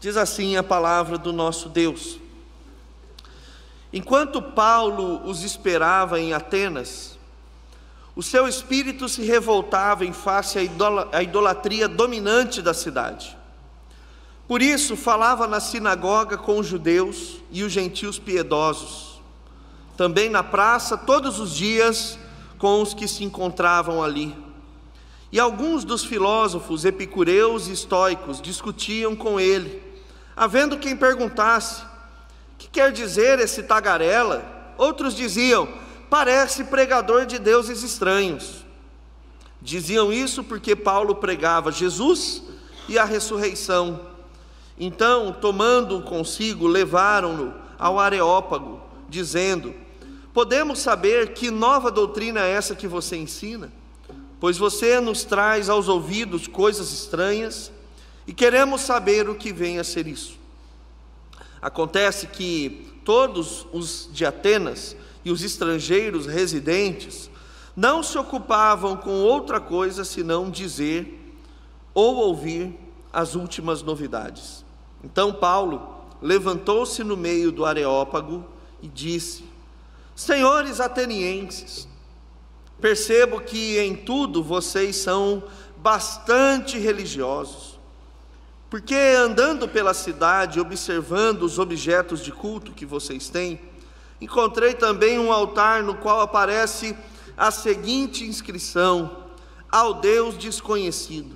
Diz assim a palavra do nosso Deus: enquanto Paulo os esperava em Atenas, o seu espírito se revoltava em face à idolatria dominante da cidade. Por isso falava na sinagoga com os judeus e os gentios piedosos, também na praça todos os dias com os que se encontravam ali. E alguns dos filósofos epicureus e estoicos discutiam com ele, havendo quem perguntasse: que quer dizer esse tagarela? Outros diziam: parece pregador de deuses estranhos. Diziam isso porque Paulo pregava Jesus e a ressurreição. Então, tomando-o consigo, levaram-no ao Areópago, dizendo: podemos saber que nova doutrina é essa que você ensina? Pois você nos traz aos ouvidos coisas estranhas, e queremos saber o que vem a ser isso. Acontece que todos os de Atenas e os estrangeiros residentes não se ocupavam com outra coisa senão dizer ou ouvir as últimas novidades. Então Paulo levantou-se no meio do Areópago e disse: senhores atenienses, percebo que em tudo vocês são bastante religiosos, porque andando pela cidade, observando os objetos de culto que vocês têm, encontrei também um altar no qual aparece a seguinte inscrição: ao Deus desconhecido.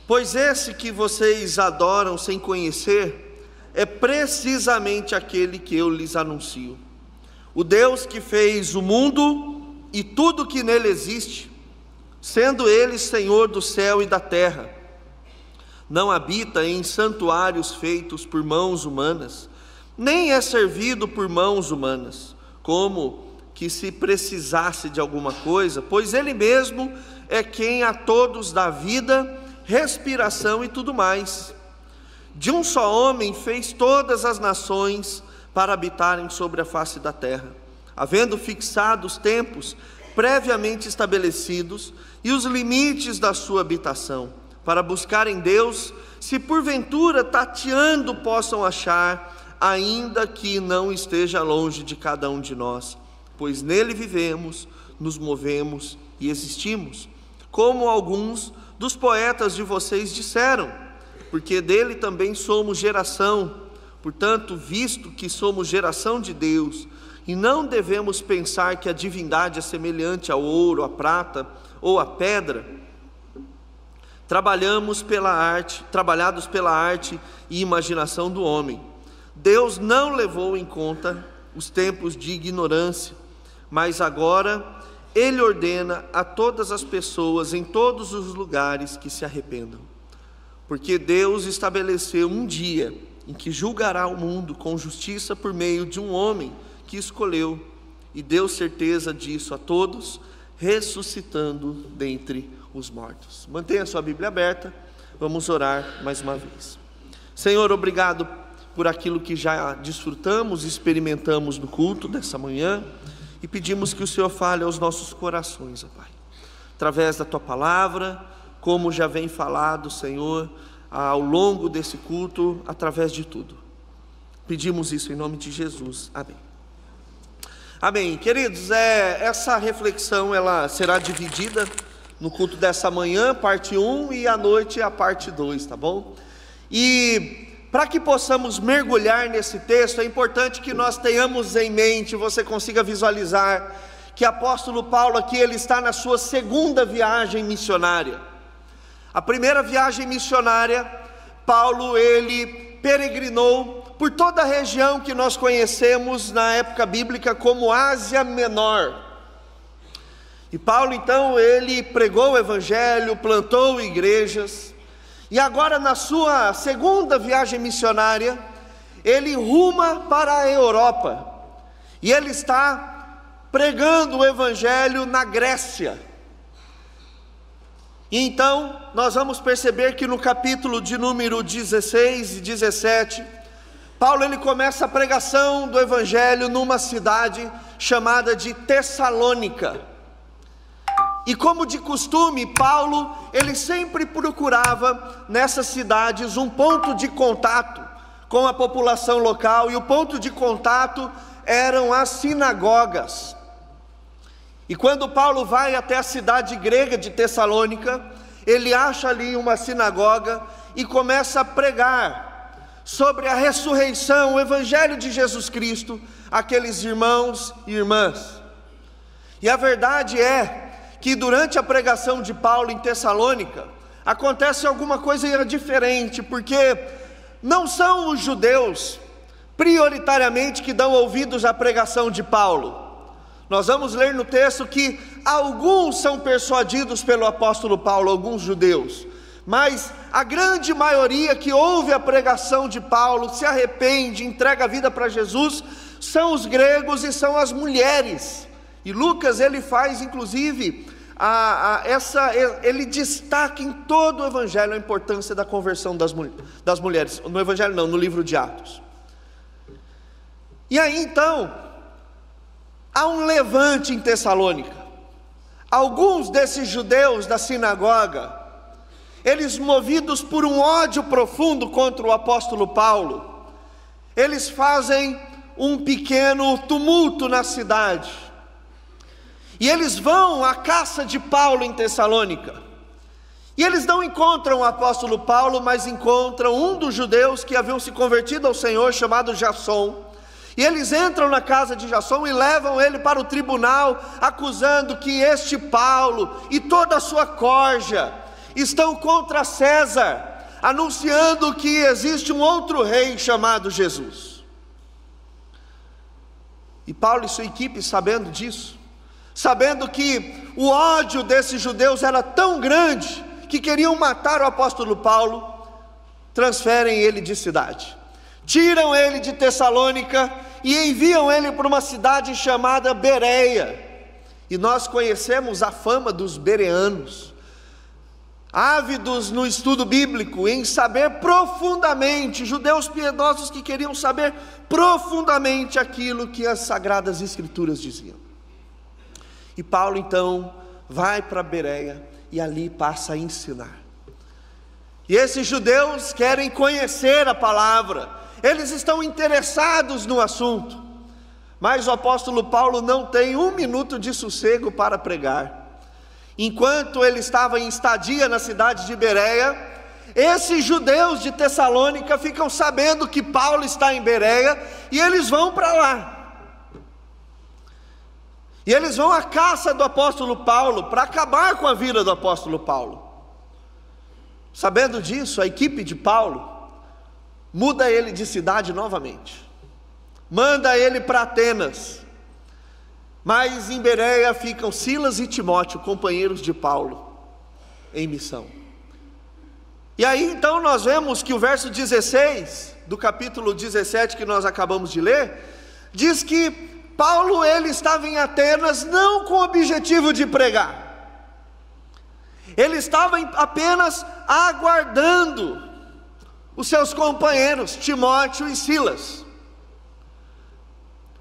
Pois esse que vocês adoram sem conhecer é precisamente aquele que eu lhes anuncio. O Deus que fez o mundo e tudo que nele existe, sendo ele Senhor do céu e da terra, não habita em santuários feitos por mãos humanas, nem é servido por mãos humanas, como que se precisasse de alguma coisa, pois ele mesmo é quem a todos dá vida, respiração e tudo mais. De um só homem fez todas as nações para habitarem sobre a face da terra, havendo fixado os tempos previamente estabelecidos e os limites da sua habitação, para buscarem Deus, se porventura tateando possam achar, ainda que não esteja longe de cada um de nós, pois nele vivemos, nos movemos e existimos, como alguns dos poetas de vocês disseram, porque dele também somos geração. Portanto, visto que somos geração de Deus, e não devemos pensar que a divindade é semelhante ao ouro, à prata ou à pedra, trabalhados pela arte e imaginação do homem. Deus não levou em conta os tempos de ignorância, mas agora Ele ordena a todas as pessoas em todos os lugares que se arrependam, porque Deus estabeleceu um dia em que julgará o mundo com justiça por meio de um homem que escolheu, e deu certeza disso a todos, ressuscitando dentre os mortos. Mantenha sua Bíblia aberta, vamos orar mais uma vez. Senhor, obrigado por aquilo que já desfrutamos e experimentamos no culto dessa manhã, e pedimos que o Senhor fale aos nossos corações, ó Pai, através da Tua palavra, como já vem falado, Senhor, ao longo desse culto, através de tudo. Pedimos isso em nome de Jesus, amém. Amém. Queridos, essa reflexão ela será dividida no culto dessa manhã, parte 1, e à noite a parte 2, tá bom? E para que possamos mergulhar nesse texto, é importante que nós tenhamos em mente, você consiga visualizar, que o apóstolo Paulo aqui, ele está na sua segunda viagem missionária. A primeira viagem missionária, Paulo, ele peregrinou por toda a região que nós conhecemos na época bíblica como Ásia Menor. E Paulo, então, ele pregou o evangelho, plantou igrejas, e agora na sua segunda viagem missionária, ele ruma para a Europa, e ele está pregando o evangelho na Grécia. E então, nós vamos perceber que no capítulo de número 16 e 17, Paulo ele começa a pregação do evangelho numa cidade chamada de Tessalônica. E como de costume, Paulo, ele sempre procurava nessas cidades um ponto de contato com a população local, e o ponto de contato eram as sinagogas. E quando Paulo vai até a cidade grega de Tessalônica, ele acha ali uma sinagoga e começa a pregar sobre a ressurreição, o evangelho de Jesus Cristo, àqueles irmãos e irmãs. E a verdade é que durante a pregação de Paulo em Tessalônica, acontece alguma coisa diferente, porque não são os judeus prioritariamente que dão ouvidos à pregação de Paulo. Nós vamos ler no texto que alguns são persuadidos pelo apóstolo Paulo, alguns judeus, mas a grande maioria que ouve a pregação de Paulo, se arrepende, entrega a vida para Jesus, são os gregos e são as mulheres. E Lucas, ele faz inclusive ele destaca em todo o evangelho a importância da conversão das mulheres, no evangelho não, no livro de Atos. E aí então, há um levante em Tessalônica. Alguns desses judeus da sinagoga, eles movidos por um ódio profundo contra o apóstolo Paulo, eles fazem um pequeno tumulto na cidade, e eles vão à caça de Paulo em Tessalônica, e eles não encontram o apóstolo Paulo, mas encontram um dos judeus que haviam se convertido ao Senhor, chamado Jasson. E eles entram na casa de Jasson e levam ele para o tribunal, acusando que este Paulo e toda a sua corja estão contra César, anunciando que existe um outro rei chamado Jesus. E Paulo e sua equipe, sabendo disso, sabendo que o ódio desses judeus era tão grande que queriam matar o apóstolo Paulo, transferem ele de cidade, tiram ele de Tessalônica e enviam ele para uma cidade chamada Bereia. E nós conhecemos a fama dos bereanos, ávidos no estudo bíblico, em saber profundamente, judeus piedosos que queriam saber profundamente aquilo que as Sagradas Escrituras diziam. E Paulo então vai para Bereia e ali passa a ensinar. E esses judeus querem conhecer a palavra, eles estão interessados no assunto, mas o apóstolo Paulo não tem um minuto de sossego para pregar. Enquanto ele estava em estadia na cidade de Bereia, esses judeus de Tessalônica ficam sabendo que Paulo está em Bereia e eles vão para lá. E eles vão à caça do apóstolo Paulo para acabar com a vida do apóstolo Paulo. Sabendo disso, a equipe de Paulo muda ele de cidade novamente, manda ele para Atenas, mas em Bereia ficam Silas e Timóteo, companheiros de Paulo, em missão. E aí então nós vemos que o verso 16, do capítulo 17 que nós acabamos de ler, diz que Paulo ele estava em Atenas não com o objetivo de pregar, ele estava apenas aguardando os seus companheiros, Timóteo e Silas.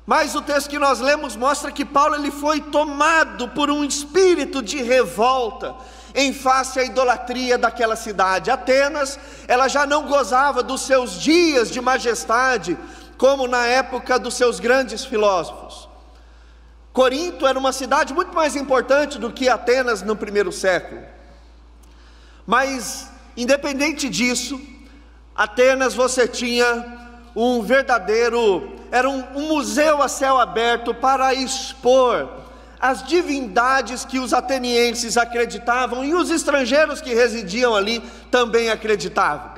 Mas o texto que nós lemos mostra que Paulo ele foi tomado por um espírito de revolta em face à idolatria daquela cidade. Atenas, ela já não gozava dos seus dias de majestade, como na época dos seus grandes filósofos. Corinto era uma cidade muito mais importante do que Atenas no primeiro século. Mas, independente disso, Atenas você tinha um verdadeiro, era um museu a céu aberto para expor as divindades que os atenienses acreditavam e os estrangeiros que residiam ali também acreditavam.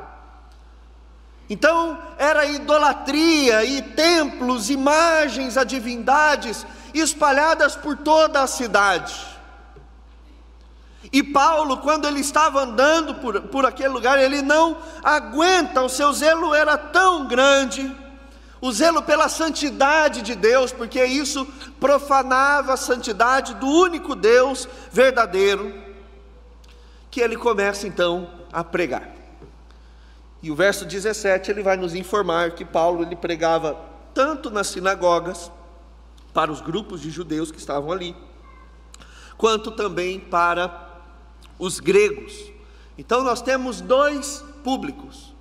Então era idolatria e templos, imagens a divindades espalhadas por toda a cidade. E Paulo, quando ele estava andando por aquele lugar, ele não aguenta, o seu zelo era tão grande, o zelo pela santidade de Deus, porque isso profanava a santidade do único Deus verdadeiro, que ele começa então a pregar. E o verso 17 ele vai nos informar que Paulo ele pregava tanto nas sinagogas, para os grupos de judeus que estavam ali, quanto também para os gregos. Então nós temos dois públicos,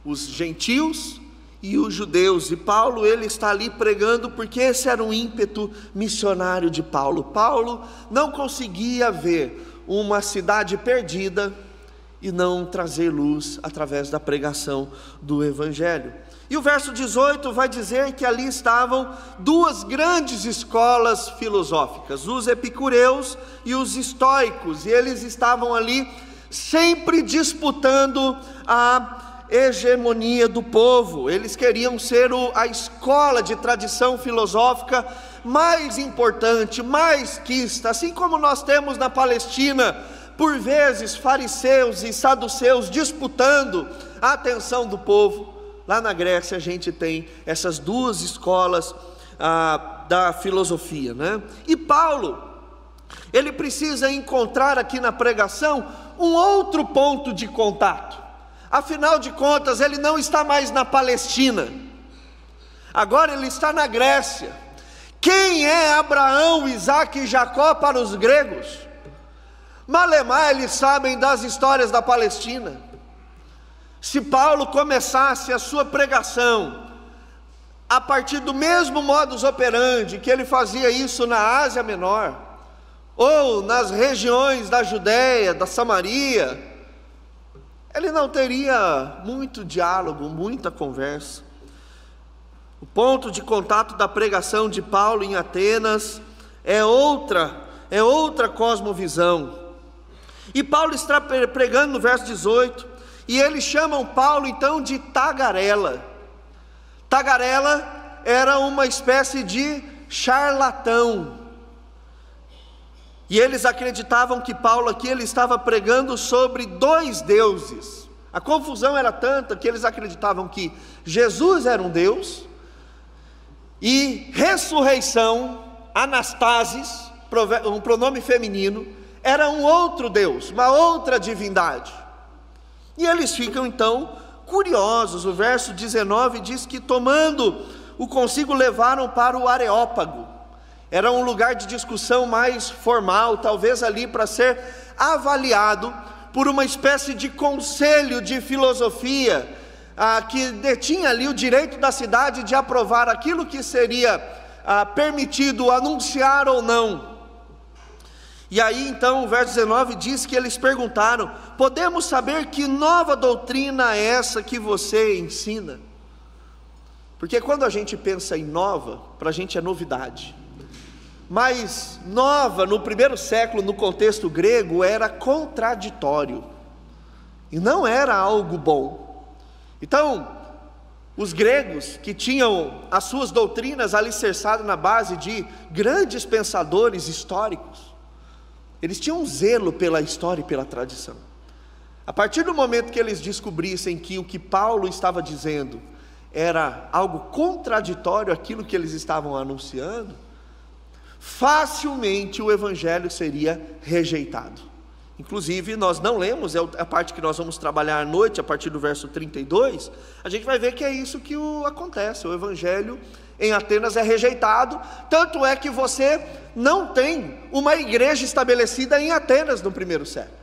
os gentios e os judeus, e Paulo ele está ali pregando porque esse era um ímpeto missionário de Paulo. Paulo não conseguia ver uma cidade perdida e não trazer luz através da pregação do Evangelho. E o verso 18 vai dizer que ali estavam duas grandes escolas filosóficas, os epicureus e os estoicos, e eles estavam ali sempre disputando a hegemonia do povo. Eles queriam ser a escola de tradição filosófica mais importante, mais quista, assim como nós temos na Palestina, por vezes, fariseus e saduceus disputando a atenção do povo. Lá na Grécia a gente tem essas duas escolas da filosofia, né? E Paulo, ele precisa encontrar aqui na pregação um outro ponto de contato. Afinal de contas, ele não está mais na Palestina, agora ele está na Grécia. Quem é Abraão, Isaque e Jacó para os gregos? Malemar eles sabem das histórias da Palestina. Se Paulo começasse a sua pregação a partir do mesmo modus operandi que ele fazia isso na Ásia Menor, ou nas regiões da Judéia, da Samaria, ele não teria muito diálogo, muita conversa. O ponto de contato da pregação de Paulo em Atenas é outra cosmovisão. E Paulo está pregando no verso 18, e eles chamam Paulo então de tagarela. Tagarela era uma espécie de charlatão, e eles acreditavam que Paulo aqui ele estava pregando sobre dois deuses. A confusão era tanta que eles acreditavam que Jesus era um Deus, e ressurreição, anastasis, um pronome feminino, era um outro Deus, uma outra divindade. E eles ficam então curiosos. O verso 19 diz que tomando-o consigo levaram para o Areópago. Era um lugar de discussão mais formal, talvez ali para ser avaliado por uma espécie de conselho de filosofia, que detinha ali o direito da cidade de aprovar aquilo que seria permitido anunciar ou não. E aí então o verso 19 diz que eles perguntaram: podemos saber que nova doutrina é essa que você ensina? Porque quando a gente pensa em nova, para a gente é novidade, mas nova no primeiro século, no contexto grego, era contraditório, e não era algo bom. Então, os gregos, que tinham as suas doutrinas alicerçadas na base de grandes pensadores históricos, eles tinham um zelo pela história e pela tradição. A partir do momento que eles descobrissem que o que Paulo estava dizendo era algo contraditório àquilo que eles estavam anunciando, facilmente o evangelho seria rejeitado. Inclusive nós não lemos, é a parte que nós vamos trabalhar à noite, a partir do verso 32, a gente vai ver que é isso que acontece. O evangelho em Atenas é rejeitado, tanto é que você não tem uma igreja estabelecida em Atenas no primeiro século,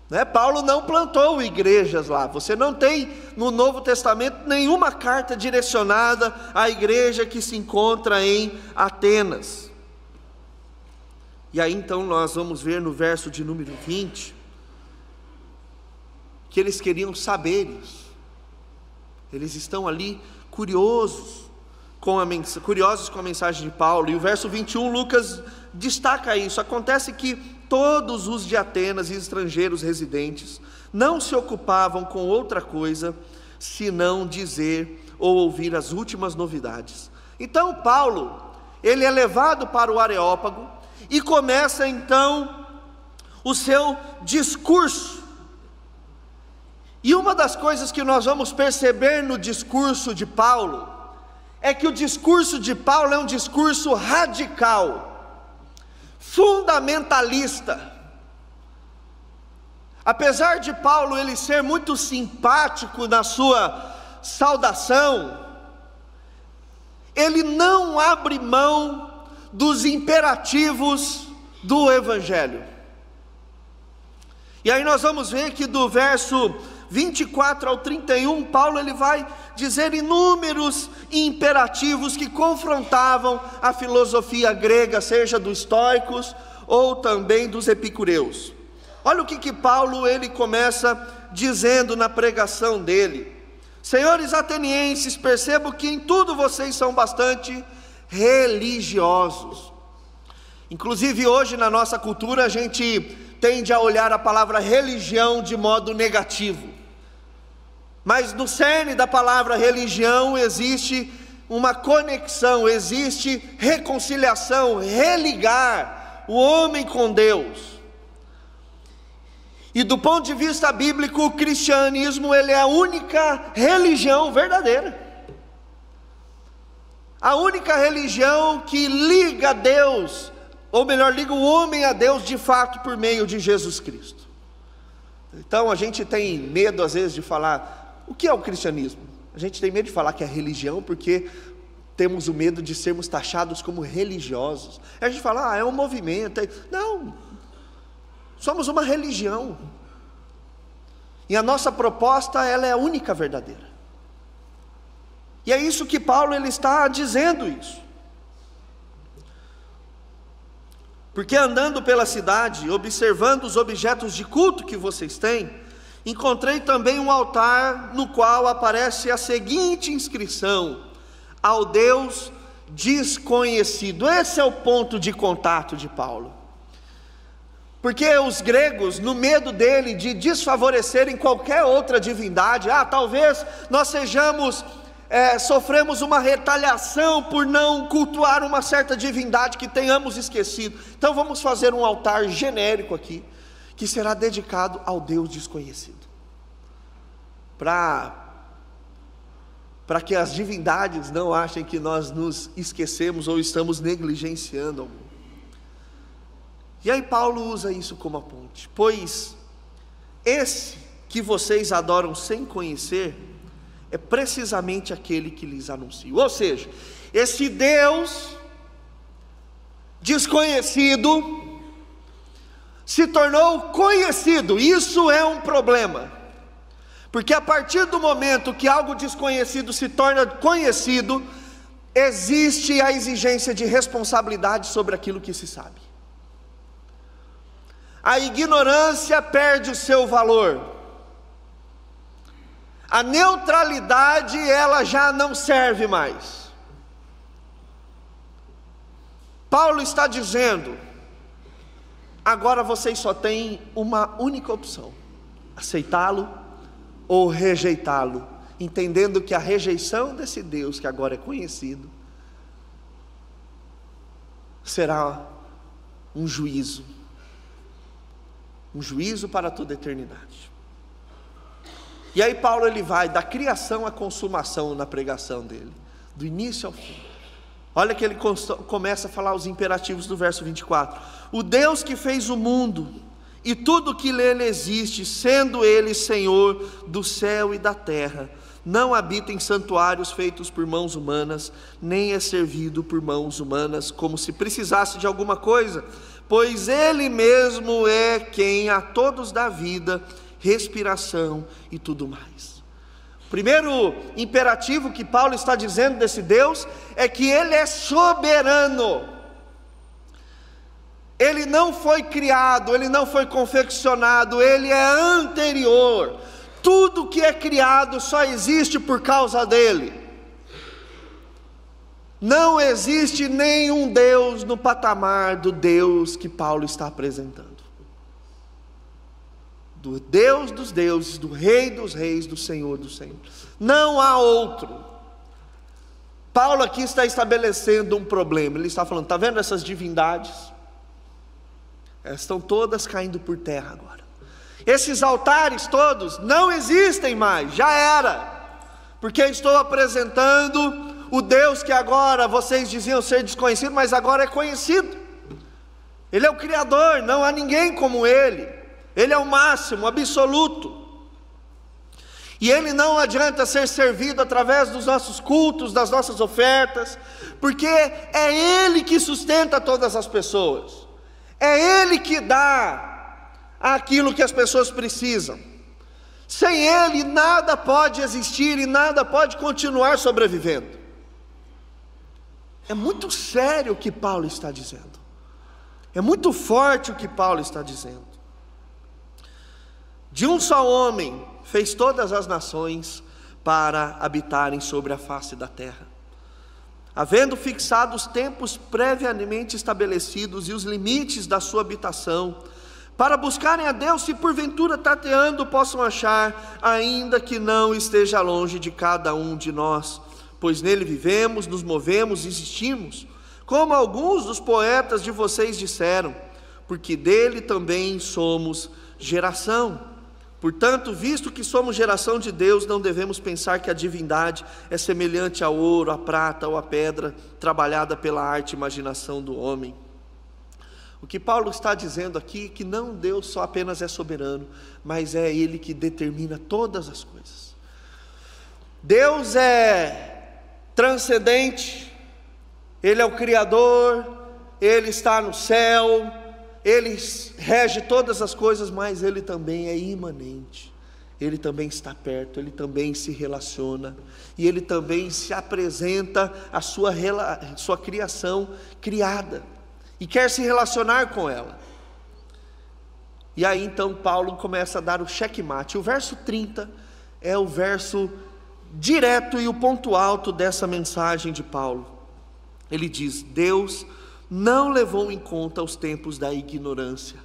né? Paulo não plantou igrejas lá. Você não tem no Novo Testamento nenhuma carta direcionada à igreja que se encontra em Atenas. E aí então nós vamos ver no verso de número 20, que eles queriam saber isso. Eles estão ali curiosos com a mensagem de Paulo. E o verso 21, Lucas destaca isso. Acontece que todos os de Atenas e estrangeiros residentes não se ocupavam com outra coisa senão dizer ou ouvir as últimas novidades. Então Paulo, ele é levado para o Areópago e começa então o seu discurso. E uma das coisas que nós vamos perceber no discurso de Paulo é que o discurso de Paulo é um discurso radical, fundamentalista. Apesar de Paulo ele ser muito simpático na sua saudação, ele não abre mão dos imperativos do Evangelho. E aí nós vamos ver que do verso 24 ao 31, Paulo ele vai dizer inúmeros imperativos que confrontavam a filosofia grega, seja dos estoicos ou também dos epicureus. Olha o que Paulo ele começa dizendo na pregação dele: senhores atenienses, percebo que em tudo vocês são bastante religiosos. Inclusive hoje na nossa cultura a gente tende a olhar a palavra religião de modo negativo, mas no cerne da palavra religião existe uma conexão, existe reconciliação, religar o homem com Deus. E do ponto de vista bíblico, o cristianismo ele é a única religião verdadeira, a única religião que liga Deus, ou melhor, liga o homem a Deus de fato por meio de Jesus Cristo. Então a gente tem medo às vezes de falar, o que é o cristianismo? A gente tem medo de falar que é religião porque temos o medo de sermos taxados como religiosos. A gente fala, é um movimento. Não, somos uma religião. E a nossa proposta, ela é a única verdadeira. E é isso que Paulo ele está dizendo isso. Porque andando pela cidade, observando os objetos de culto que vocês têm, encontrei também um altar no qual aparece a seguinte inscrição: ao Deus desconhecido. Esse é o ponto de contato de Paulo. Porque os gregos, no medo dele de desfavorecerem qualquer outra divindade, talvez nós sofremos uma retaliação por não cultuar uma certa divindade que tenhamos esquecido, então vamos fazer um altar genérico aqui, que será dedicado ao Deus desconhecido, para que as divindades não achem que nós nos esquecemos ou estamos negligenciando algum. E aí Paulo usa isso como a ponte: pois esse que vocês adoram sem conhecer é precisamente aquele que lhes anuncio. Ou seja, esse Deus desconhecido se tornou conhecido. Isso é um problema, porque a partir do momento que algo desconhecido se torna conhecido, existe a exigência de responsabilidade sobre aquilo que se sabe. A ignorância perde o seu valor, a neutralidade ela já não serve mais. Paulo está dizendo, agora vocês só têm uma única opção: aceitá-lo ou rejeitá-lo, entendendo que a rejeição desse Deus que agora é conhecido será um juízo para toda a eternidade. E aí Paulo ele vai da criação à consumação na pregação dele, do início ao fim. Olha que ele começa a falar os imperativos do verso 24: o Deus que fez o mundo e tudo que nele existe, sendo ele Senhor do céu e da terra, não habita em santuários feitos por mãos humanas, nem é servido por mãos humanas, como se precisasse de alguma coisa, pois ele mesmo é quem a todos dá vida, respiração e tudo mais. O primeiro imperativo que Paulo está dizendo desse Deus é que ele é soberano. Ele não foi criado, ele não foi confeccionado, ele é anterior. Tudo que é criado só existe por causa dele. Não existe nenhum Deus no patamar do Deus que Paulo está apresentando. Do Deus dos deuses, do Rei dos reis, do Senhor dos senhores. Não há outro. Paulo aqui está estabelecendo um problema. Ele está falando, está vendo essas divindades? Elas estão todas caindo por terra agora. Esses altares todos não existem mais, já era. Porque estou apresentando o Deus que agora vocês diziam ser desconhecido, mas agora é conhecido. Ele é o Criador, não há ninguém como Ele. Ele é o máximo, absoluto. E Ele não adianta ser servido através dos nossos cultos, das nossas ofertas, porque é Ele que sustenta todas as pessoas. É Ele que dá aquilo que as pessoas precisam. Sem Ele nada pode existir e nada pode continuar sobrevivendo. É muito sério o que Paulo está dizendo. É muito forte o que Paulo está dizendo. De um só homem fez todas as nações para habitarem sobre a face da terra, havendo fixado os tempos previamente estabelecidos e os limites da sua habitação, para buscarem a Deus, se porventura tateando possam achar, ainda que não esteja longe de cada um de nós, pois nele vivemos, nos movemos e existimos, como alguns dos poetas de vocês disseram, porque dele também somos geração. Portanto, visto que somos geração de Deus, não devemos pensar que a divindade é semelhante ao ouro, à prata ou à pedra, trabalhada pela arte e imaginação do homem. O que Paulo está dizendo aqui é que não Deus só apenas é soberano, mas é Ele que determina todas as coisas. Deus é transcendente, Ele é o Criador, Ele está no céu, Ele rege todas as coisas, mas Ele também é imanente, Ele também está perto, Ele também se relaciona, e Ele também se apresenta à sua criação criada, e quer se relacionar com ela. E aí então Paulo começa a dar o checkmate. O verso 30 é o verso direto e o ponto alto dessa mensagem de Paulo. Ele diz: Deus não levou em conta os tempos da ignorância,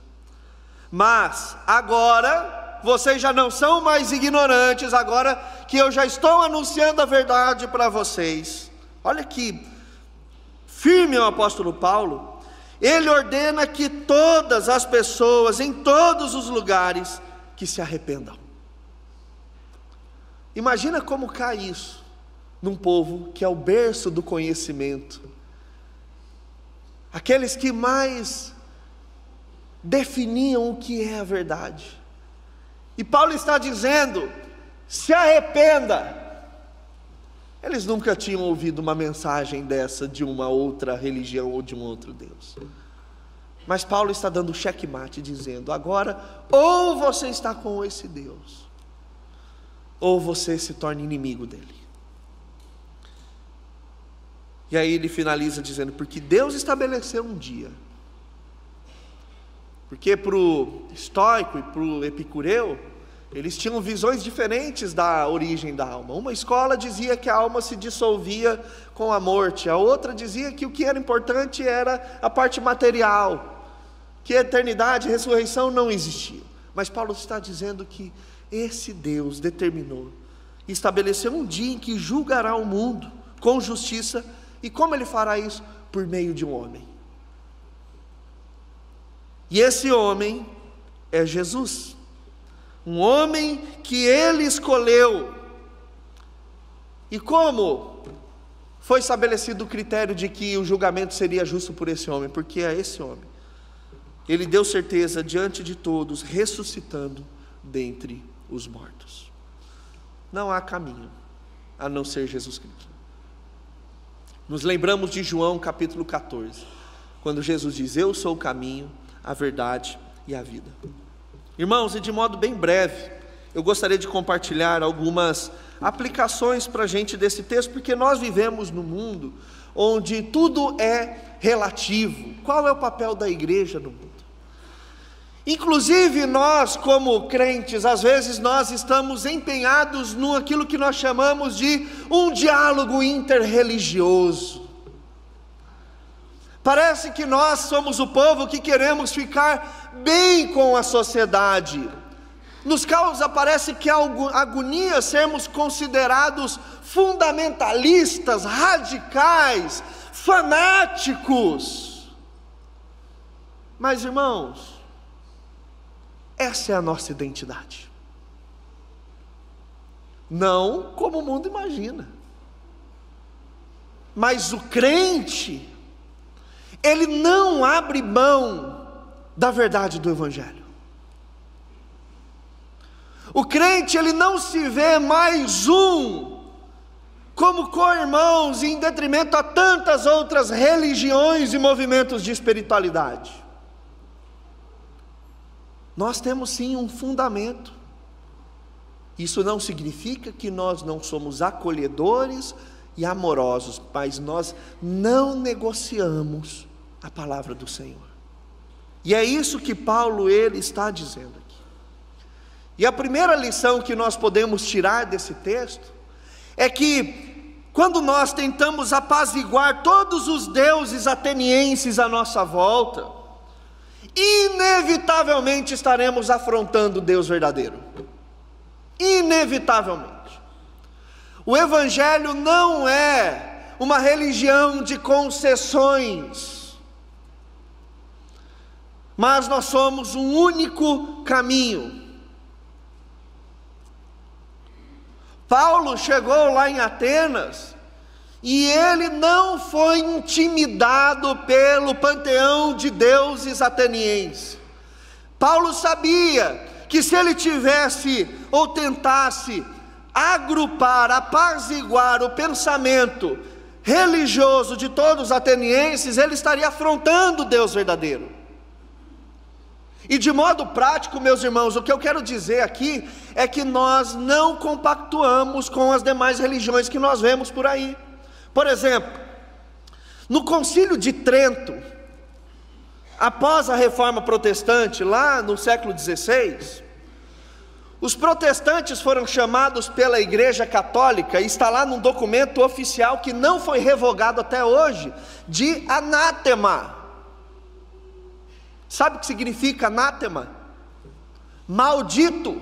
mas agora vocês já não são mais ignorantes, agora que eu já estou anunciando a verdade para vocês. Olha que firme é o apóstolo Paulo. Ele ordena que todas as pessoas, em todos os lugares, que se arrependam. Imagina como cai isso num povo que é o berço do conhecimento, aqueles que mais definiam o que é a verdade. E Paulo está dizendo: se arrependa. Eles nunca tinham ouvido uma mensagem dessa de uma outra religião ou de um outro Deus. Mas Paulo está dando checkmate, dizendo: agora, ou você está com esse Deus, ou você se torna inimigo dele. E aí ele finaliza dizendo: porque Deus estabeleceu um dia. Porque para o estoico e para o epicureu, eles tinham visões diferentes da origem da alma. Uma escola dizia que a alma se dissolvia com a morte, a outra dizia que o que era importante era a parte material, que a eternidade, a ressurreição não existia. Mas Paulo está dizendo que esse Deus determinou e estabeleceu um dia em que julgará o mundo com justiça. E como Ele fará isso? Por meio de um homem. E esse homem é Jesus. Um homem que Ele escolheu. E como foi estabelecido o critério de que o julgamento seria justo por esse homem? Porque é esse homem. Ele deu certeza diante de todos, ressuscitando dentre os mortos. Não há caminho a não ser Jesus Cristo. Nos lembramos de João capítulo 14, quando Jesus diz: eu sou o caminho, a verdade e a vida. Irmãos, e de modo bem breve, eu gostaria de compartilhar algumas aplicações para a gente desse texto, porque nós vivemos num mundo onde tudo é relativo. Qual é o papel da igreja no mundo? Inclusive nós, como crentes, às vezes nós estamos empenhados naquilo que nós chamamos de um diálogo interreligioso. Parece que nós somos o povo que queremos ficar bem com a sociedade. Nos causa, parece que agonia sermos considerados fundamentalistas, radicais, fanáticos. Mas, irmãos, essa é a nossa identidade. Não como o mundo imagina. Mas o crente, ele não abre mão da verdade do Evangelho. O crente, ele não se vê mais como co-irmãos em detrimento a tantas outras religiões e movimentos de espiritualidade. Nós temos sim um fundamento. Isso não significa que nós não somos acolhedores e amorosos, mas nós não negociamos a palavra do Senhor. E é isso que Paulo ele está dizendo aqui. E a primeira lição que nós podemos tirar desse texto é que quando nós tentamos apaziguar todos os deuses atenienses à nossa volta, inevitavelmente estaremos afrontando o Deus verdadeiro. Inevitavelmente. O Evangelho não é uma religião de concessões, mas nós somos um único caminho. Paulo chegou lá em Atenas e ele não foi intimidado pelo panteão de deuses atenienses. Paulo sabia que se ele tivesse ou tentasse agrupar, apaziguar o pensamento religioso de todos os atenienses, ele estaria afrontando o Deus verdadeiro. E de modo prático, meus irmãos, o que eu quero dizer aqui é que nós não compactuamos com as demais religiões que nós vemos por aí. Por exemplo, no Concílio de Trento, após a Reforma Protestante, lá no século XVI, os protestantes foram chamados pela Igreja Católica, e está lá num documento oficial que não foi revogado até hoje, de anátema. Sabe o que significa anátema? Maldito.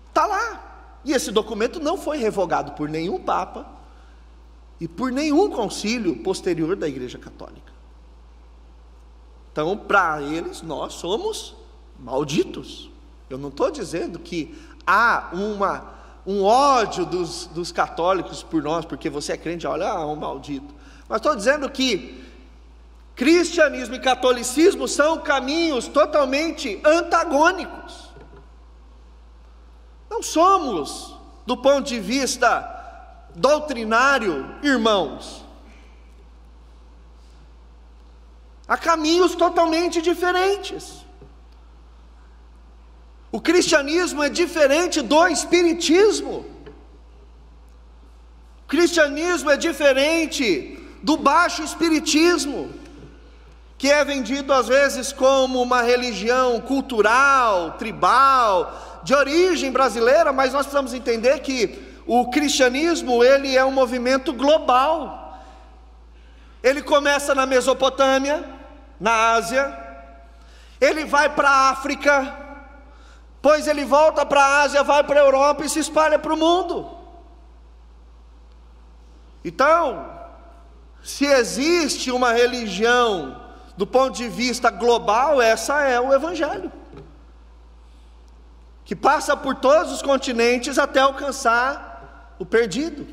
Está lá. E esse documento não foi revogado por nenhum Papa e por nenhum concílio posterior da Igreja Católica. Então, para eles, nós somos malditos. Eu não estou dizendo que há um ódio dos católicos por nós, porque você é crente, olha, um maldito. Mas estou dizendo que cristianismo e catolicismo são caminhos totalmente antagônicos. Não somos, do ponto de vista doutrinário, irmãos. Há caminhos totalmente diferentes. O cristianismo é diferente do espiritismo. O cristianismo é diferente do baixo espiritismo, que é vendido às vezes como uma religião cultural, tribal, de origem brasileira, mas nós precisamos entender que o cristianismo, ele é um movimento global. Ele começa na Mesopotâmia, na Ásia, ele vai para a África, pois ele volta para a Ásia, vai para a Europa e se espalha para o mundo. Então, se existe uma religião do ponto de vista global, essa é o Evangelho, que passa por todos os continentes até alcançar o perdido.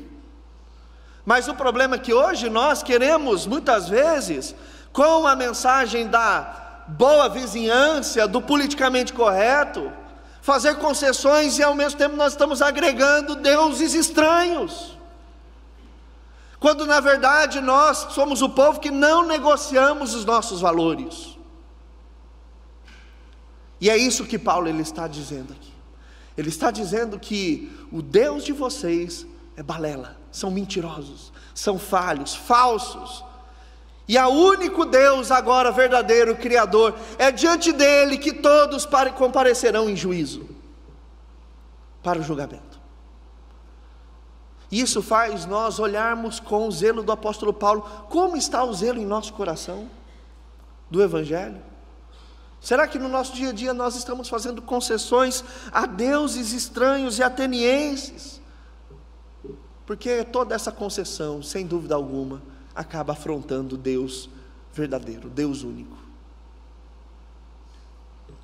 Mas o problema é que hoje nós queremos, muitas vezes, com a mensagem da boa vizinhança, do politicamente correto, fazer concessões, e ao mesmo tempo nós estamos agregando deuses estranhos, quando na verdade nós somos o povo que não negociamos os nossos valores. E é isso que Paulo ele está dizendo aqui. Ele está dizendo que o Deus de vocês é balela, são mentirosos, são falhos, falsos. E o único Deus agora verdadeiro, Criador, é diante dele que todos comparecerão em juízo, para o julgamento. Isso faz nós olharmos com o zelo do apóstolo Paulo. Como está o zelo em nosso coração do Evangelho? Será que no nosso dia a dia nós estamos fazendo concessões a deuses estranhos e atenienses? Porque toda essa concessão, sem dúvida alguma, acaba afrontando Deus verdadeiro, Deus único.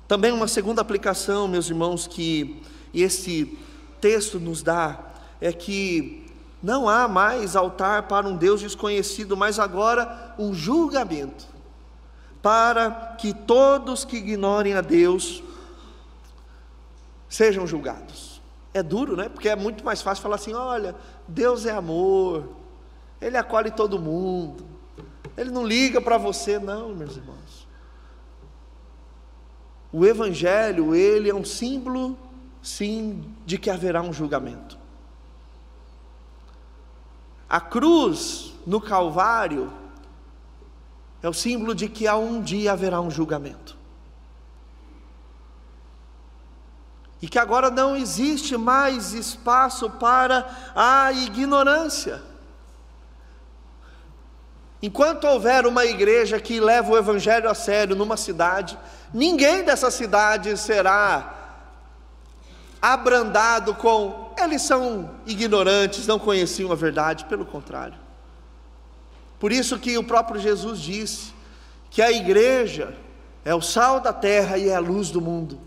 Também uma segunda aplicação, meus irmãos, que esse texto nos dá, é que não há mais altar para um Deus desconhecido, mas agora um julgamento, para que todos que ignorem a Deus sejam julgados. É duro, né? Porque é muito mais fácil falar assim: olha, Deus é amor, Ele acolhe todo mundo, Ele não liga para você, não, meus irmãos. O Evangelho, ele é um símbolo, sim, de que haverá um julgamento. A cruz no Calvário é o símbolo de que um dia haverá um julgamento. E que agora não existe mais espaço para a ignorância. Enquanto houver uma igreja que leva o Evangelho a sério numa cidade, ninguém dessa cidade será abrandado com eles são ignorantes, não conheciam a verdade, pelo contrário. Por isso que o próprio Jesus disse que a igreja é o sal da terra e é a luz do mundo.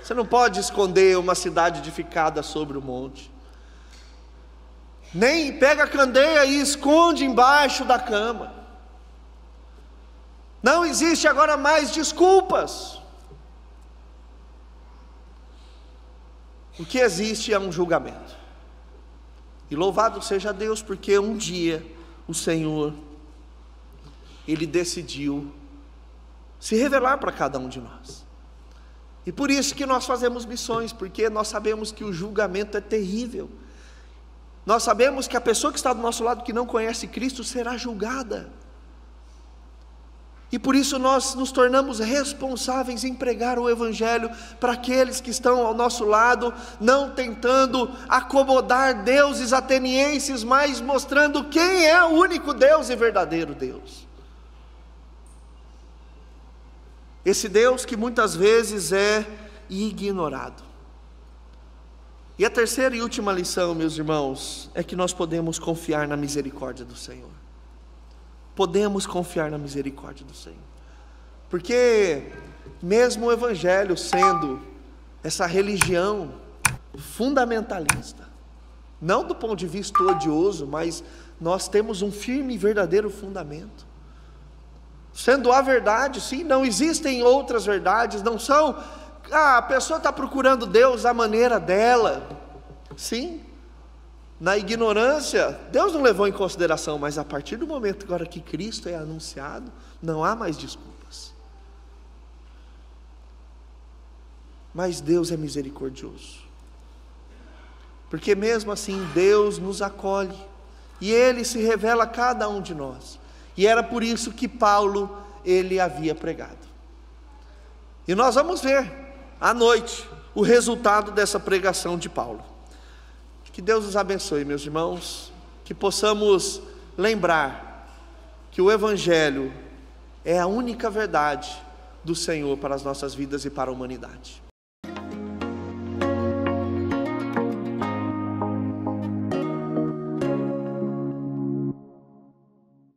Você não pode esconder uma cidade edificada sobre o monte. Nem pega a candeia e esconde embaixo da cama. Não existe agora mais desculpas. O que existe é um julgamento. E louvado seja Deus, porque um dia o Senhor, Ele decidiu se revelar para cada um de nós. E por isso que nós fazemos missões, porque nós sabemos que o julgamento é terrível. Nós sabemos que a pessoa que está do nosso lado, que não conhece Cristo, será julgada. E por isso nós nos tornamos responsáveis em pregar o Evangelho para aqueles que estão ao nosso lado, não tentando acomodar deuses atenienses, mas mostrando quem é o único Deus e verdadeiro Deus. Esse Deus que muitas vezes é ignorado. E a terceira e última lição, meus irmãos, é que nós podemos confiar na misericórdia do Senhor. Podemos confiar na misericórdia do Senhor. Porque mesmo o Evangelho sendo essa religião fundamentalista, não do ponto de vista odioso, mas nós temos um firme e verdadeiro fundamento. Sendo a verdade, sim, não existem outras verdades, não são, a pessoa está procurando Deus à maneira dela, sim, na ignorância, Deus não levou em consideração, mas a partir do momento agora que Cristo é anunciado, não há mais desculpas. Mas Deus é misericordioso, porque mesmo assim Deus nos acolhe, e Ele se revela a cada um de nós. E era por isso que Paulo, ele havia pregado. E nós vamos ver, à noite, o resultado dessa pregação de Paulo. Que Deus nos abençoe, meus irmãos, que possamos lembrar que o Evangelho é a única verdade do Senhor para as nossas vidas e para a humanidade.